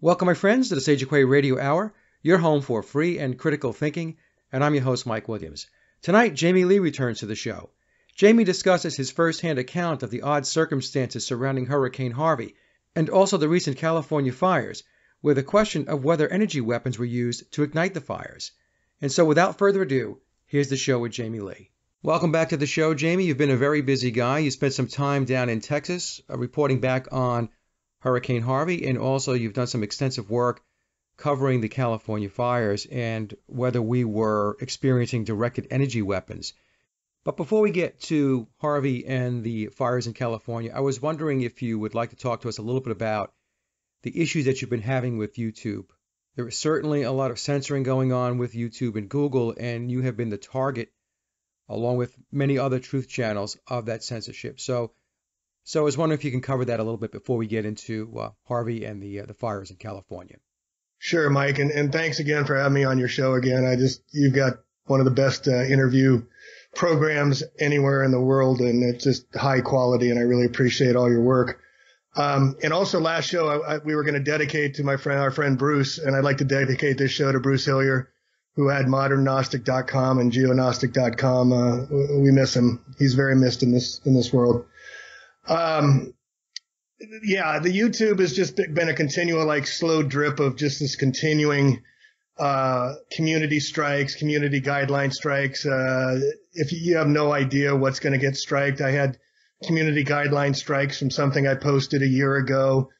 Welcome, my friends, to the Sage of Quay Radio Hour, your home for free and critical thinking, and I'm your host, Mike Williams. Tonight, Jamie Lee returns to the show. Jamie discusses his first-hand account of the odd circumstances surrounding Hurricane Harvey, and also the recent California fires, with a question of whether energy weapons were used to ignite the fires. And so, without further ado, here's the show with Jamie Lee. Welcome back to the show, Jamie. You've been a very busy guy. You spent some time down in Texas reporting back on Hurricane Harvey, and also you've done some extensive work covering the California fires and whether we were experiencing directed energy weapons. But before we get to Harvey and the fires in California, I was wondering if you would like to talk to us a little bit about the issues that you've been having with YouTube. There is certainly a lot of censoring going on with YouTube and Google, and you have been the target, along with many other truth channels, of that censorship. So I was wondering if you can cover that a little bit before we get into Harvey and the fires in California. Sure, Mike, and thanks again for having me on your show again. You've got one of the best interview programs anywhere in the world, and it's just high quality, and I really appreciate all your work. And also last show, we were going to dedicate to our friend Bruce, and I'd like to dedicate this show to Bruce Hillier, who had moderngnostic.com and geognostic.com. We miss him. He's very missed in this world. Yeah, the YouTube has just been a continual, slow drip of just this continuing, community strikes, community guideline strikes. If you have no idea what's going to get striked, I had community guideline strikes from something I posted a year ago.